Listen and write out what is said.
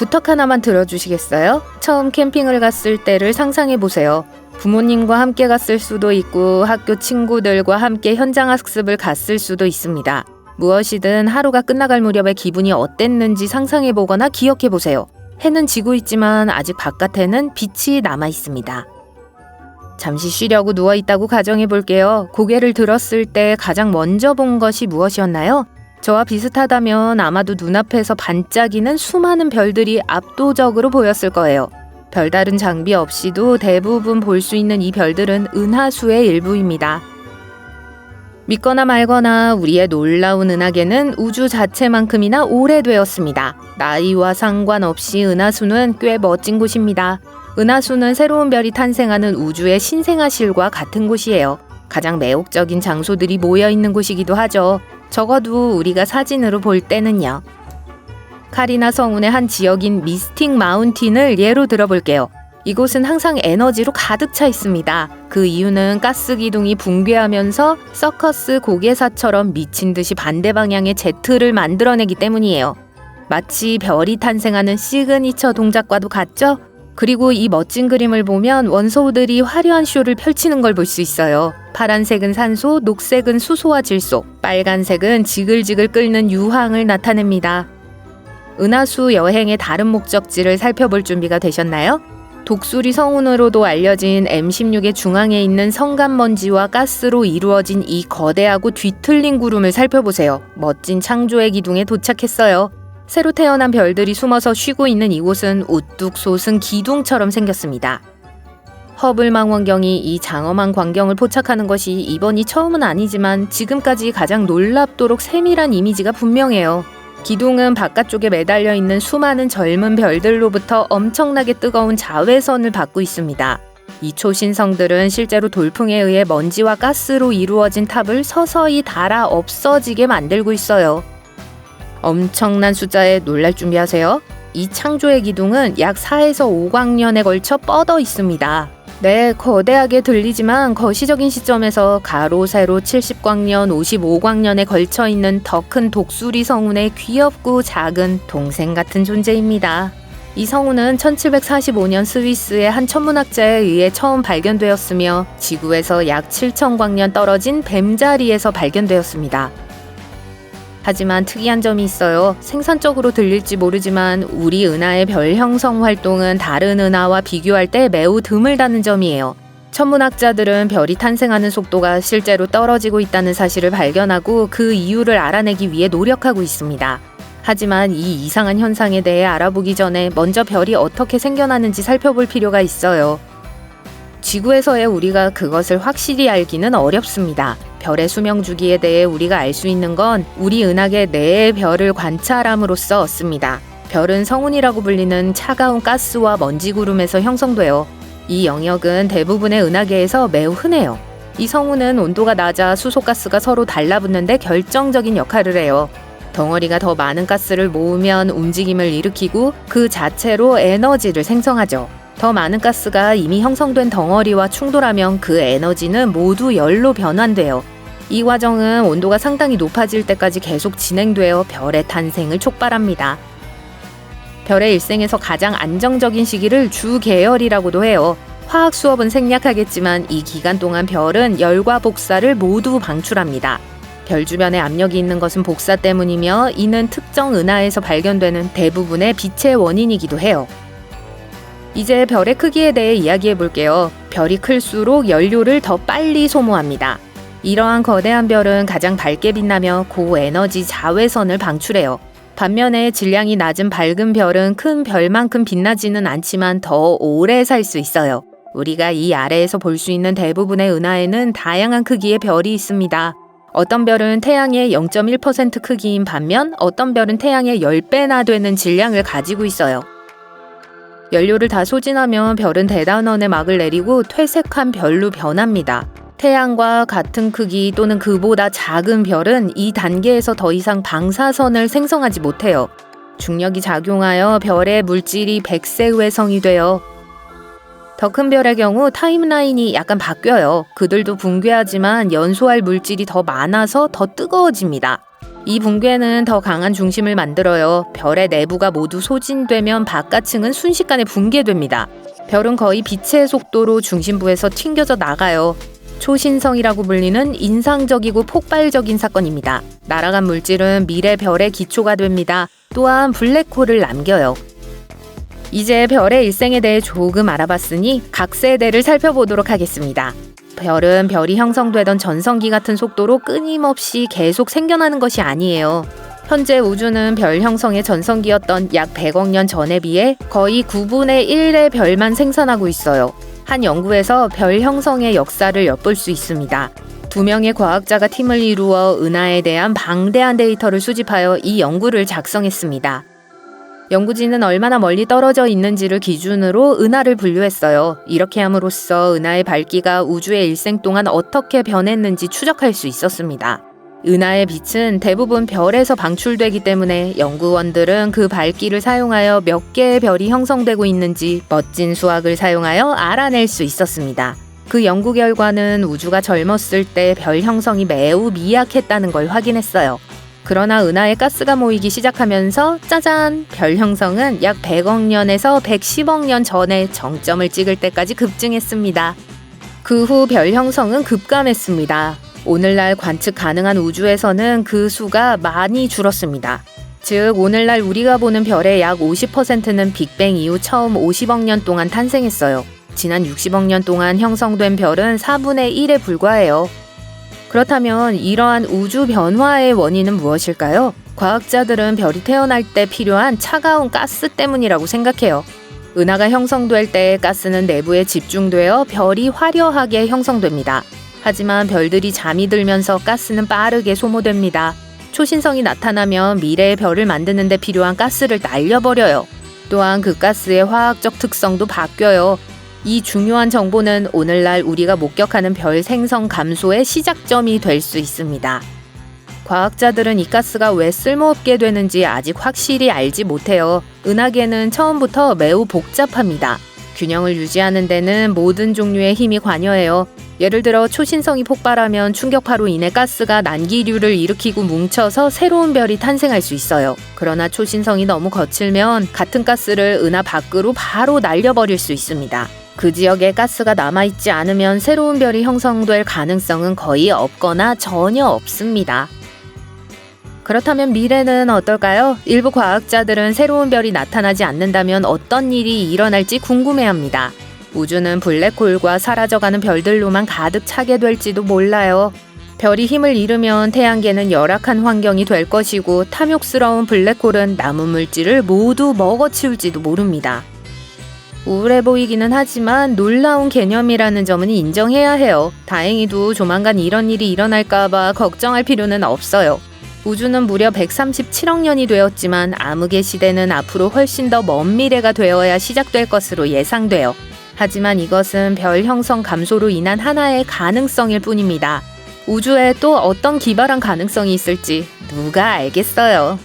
부탁 하나만 들어주시겠어요? 처음 캠핑을 갔을 때를 상상해보세요. 부모님과 함께 갔을 수도 있고 학교 친구들과 함께 현장 학습을 갔을 수도 있습니다. 무엇이든 하루가 끝나갈 무렵에 기분이 어땠는지 상상해보거나 기억해보세요. 해는 지고 있지만 아직 바깥에는 빛이 남아 있습니다. 잠시 쉬려고 누워있다고 가정해볼게요. 고개를 들었을 때 가장 먼저 본 것이 무엇이었나요? 저와 비슷하다면 아마도 눈앞에서 반짝이는 수많은 별들이 압도적으로 보였을 거예요. 별다른 장비 없이도 대부분 볼 수 있는 이 별들은 은하수의 일부입니다. 믿거나 말거나 우리의 놀라운 은하계는 우주 자체만큼이나 오래되었습니다. 나이와 상관없이 은하수는 꽤 멋진 곳입니다. 은하수는 새로운 별이 탄생하는 우주의 신생아실과 같은 곳이에요. 가장 매혹적인 장소들이 모여있는 곳이기도 하죠. 적어도 우리가 사진으로 볼 때는요. 카리나 성운의 한 지역인 미스틱 마운틴을 예로 들어볼게요. 이곳은 항상 에너지로 가득 차 있습니다. 그 이유는 가스 기둥이 붕괴하면서 서커스 고개사처럼 미친 듯이 반대 방향의 제트를 만들어내기 때문이에요. 마치 별이 탄생하는 시그니처 동작과도 같죠? 그리고 이 멋진 그림을 보면 원소들이 화려한 쇼를 펼치는 걸 볼 수 있어요. 파란색은 산소, 녹색은 수소와 질소, 빨간색은 지글지글 끓는 유황을 나타냅니다. 은하수 여행의 다른 목적지를 살펴볼 준비가 되셨나요? 독수리 성운으로도 알려진 M16의 중앙에 있는 성간먼지와 가스로 이루어진 이 거대하고 뒤틀린 구름을 살펴보세요. 멋진 창조의 기둥에 도착했어요. 새로 태어난 별들이 숨어서 쉬고 있는 이곳은 우뚝 솟은 기둥처럼 생겼습니다. 허블 망원경이 이 장엄한 광경을 포착하는 것이 이번이 처음은 아니지만 지금까지 가장 놀랍도록 세밀한 이미지가 분명해요. 기둥은 바깥쪽에 매달려 있는 수많은 젊은 별들로부터 엄청나게 뜨거운 자외선을 받고 있습니다. 이 초신성들은 실제로 돌풍에 의해 먼지와 가스로 이루어진 탑을 서서히 닳아 없어지게 만들고 있어요. 엄청난 숫자에 놀랄 준비하세요. 이 창조의 기둥은 약 4에서 5광년에 걸쳐 뻗어 있습니다. 네, 거대하게 들리지만 거시적인 시점에서 가로 세로 70광년, 55광년에 걸쳐 있는 더 큰 독수리 성운의 귀엽고 작은 동생 같은 존재입니다. 이 성운은 1745년 스위스의 한 천문학자에 의해 처음 발견되었으며 지구에서 약 7000광년 떨어진 뱀자리에서 발견되었습니다. 하지만 특이한 점이 있어요. 생산적으로 들릴지 모르지만 우리 은하의 별 형성 활동은 다른 은하와 비교할 때 매우 드물다는 점이에요. 천문학자들은 별이 탄생하는 속도가 실제로 떨어지고 있다는 사실을 발견하고 그 이유를 알아내기 위해 노력하고 있습니다. 하지만 이 이상한 현상에 대해 알아보기 전에 먼저 별이 어떻게 생겨나는지 살펴볼 필요가 있어요. 지구에서의 우리가 그것을 확실히 알기는 어렵습니다. 별의 수명 주기에 대해 우리가 알 수 있는 건 우리 은하계 내의 별을 관찰함으로써 얻습니다. 별은 성운이라고 불리는 차가운 가스와 먼지 구름에서 형성돼요. 이 영역은 대부분의 은하계에서 매우 흔해요. 이 성운은 온도가 낮아 수소가스가 서로 달라붙는데 결정적인 역할을 해요. 덩어리가 더 많은 가스를 모으면 움직임을 일으키고 그 자체로 에너지를 생성하죠. 더 많은 가스가 이미 형성된 덩어리와 충돌하면 그 에너지는 모두 열로 변환돼요. 이 과정은 온도가 상당히 높아질 때까지 계속 진행되어 별의 탄생을 촉발합니다. 별의 일생에서 가장 안정적인 시기를 주계열이라고도 해요. 화학 수업은 생략하겠지만 이 기간 동안 별은 열과 복사를 모두 방출합니다. 별 주변에 압력이 있는 것은 복사 때문이며 이는 특정 은하에서 발견되는 대부분의 빛의 원인이기도 해요. 이제 별의 크기에 대해 이야기해 볼게요. 별이 클수록 연료를 더 빨리 소모합니다. 이러한 거대한 별은 가장 밝게 빛나며 고에너지 자외선을 방출해요. 반면에 질량이 낮은 밝은 별은 큰 별만큼 빛나지는 않지만 더 오래 살 수 있어요. 우리가 이 아래에서 볼 수 있는 대부분의 은하에는 다양한 크기의 별이 있습니다. 어떤 별은 태양의 0.1% 크기인 반면 어떤 별은 태양의 10배나 되는 질량을 가지고 있어요. 연료를 다 소진하면 별은 대단원의 막을 내리고 퇴색한 별로 변합니다. 태양과 같은 크기 또는 그보다 작은 별은 이 단계에서 더 이상 방사선을 생성하지 못해요. 중력이 작용하여 별의 물질이 백색외성이 돼요. 더 큰 별의 경우 타임라인이 약간 바뀌어요. 그들도 붕괴하지만 연소할 물질이 더 많아서 더 뜨거워집니다. 이 붕괴는 더 강한 중심을 만들어요. 별의 내부가 모두 소진되면 바깥층은 순식간에 붕괴됩니다. 별은 거의 빛의 속도로 중심부에서 튕겨져 나가요. 초신성이라고 불리는 인상적이고 폭발적인 사건입니다. 날아간 물질은 미래 별의 기초가 됩니다. 또한 블랙홀을 남겨요. 이제 별의 일생에 대해 조금 알아봤으니 각 세대를 살펴보도록 하겠습니다. 별은 별이 형성되던 전성기 같은 속도로 끊임없이 계속 생겨나는 것이 아니에요. 현재 우주는 별 형성의 전성기였던 약 100억 년 전에 비해 거의 9분의 1의 별만 생산하고 있어요. 한 연구에서 별 형성의 역사를 엿볼 수 있습니다. 2명의 과학자가 팀을 이루어 은하에 대한 방대한 데이터를 수집하여 이 연구를 작성했습니다. 연구진은 얼마나 멀리 떨어져 있는지를 기준으로 은하를 분류했어요. 이렇게 함으로써 은하의 밝기가 우주의 일생 동안 어떻게 변했는지 추적할 수 있었습니다. 은하의 빛은 대부분 별에서 방출되기 때문에 연구원들은 그 밝기를 사용하여 몇 개의 별이 형성되고 있는지 멋진 수학을 사용하여 알아낼 수 있었습니다. 그 연구 결과는 우주가 젊었을 때 별 형성이 매우 미약했다는 걸 확인했어요. 그러나 은하에 가스가 모이기 시작하면서 짜잔! 별 형성은 약 100억 년에서 110억 년 전에 정점을 찍을 때까지 급증했습니다. 그 후 별 형성은 급감했습니다. 오늘날 관측 가능한 우주에서는 그 수가 많이 줄었습니다. 즉 오늘날 우리가 보는 별의 약 50%는 빅뱅 이후 처음 50억 년 동안 탄생했어요. 지난 60억 년 동안 형성된 별은 4분의 1에 불과해요. 그렇다면 이러한 우주 변화의 원인은 무엇일까요? 과학자들은 별이 태어날 때 필요한 차가운 가스 때문이라고 생각해요. 은하가 형성될 때 가스는 내부에 집중되어 별이 화려하게 형성됩니다. 하지만 별들이 잠이 들면서 가스는 빠르게 소모됩니다. 초신성이 나타나면 미래의 별을 만드는 데 필요한 가스를 날려버려요. 또한 그 가스의 화학적 특성도 바뀌어요. 이 중요한 정보는 오늘날 우리가 목격하는 별 생성 감소의 시작점이 될 수 있습니다. 과학자들은 이 가스가 왜 쓸모없게 되는지 아직 확실히 알지 못해요. 은하계는 처음부터 매우 복잡합니다. 균형을 유지하는 데는 모든 종류의 힘이 관여해요. 예를 들어 초신성이 폭발하면 충격파로 인해 가스가 난기류를 일으키고 뭉쳐서 새로운 별이 탄생할 수 있어요. 그러나 초신성이 너무 거칠면 같은 가스를 은하 밖으로 바로 날려버릴 수 있습니다. 그 지역에 가스가 남아있지 않으면 새로운 별이 형성될 가능성은 거의 없거나 전혀 없습니다. 그렇다면 미래는 어떨까요? 일부 과학자들은 새로운 별이 나타나지 않는다면 어떤 일이 일어날지 궁금해합니다. 우주는 블랙홀과 사라져가는 별들로만 가득 차게 될지도 몰라요. 별이 힘을 잃으면 태양계는 열악한 환경이 될 것이고 탐욕스러운 블랙홀은 남은 물질을 모두 먹어치울지도 모릅니다. 우울해 보이기는 하지만 놀라운 개념이라는 점은 인정해야 해요. 다행히도 조만간 이런 일이 일어날까봐 걱정할 필요는 없어요. 우주는 무려 137억 년이 되었지만 암흑의 시대는 앞으로 훨씬 더 먼 미래가 되어야 시작될 것으로 예상돼요. 하지만 이것은 별 형성 감소로 인한 하나의 가능성일 뿐입니다. 우주에 또 어떤 기발한 가능성이 있을지 누가 알겠어요.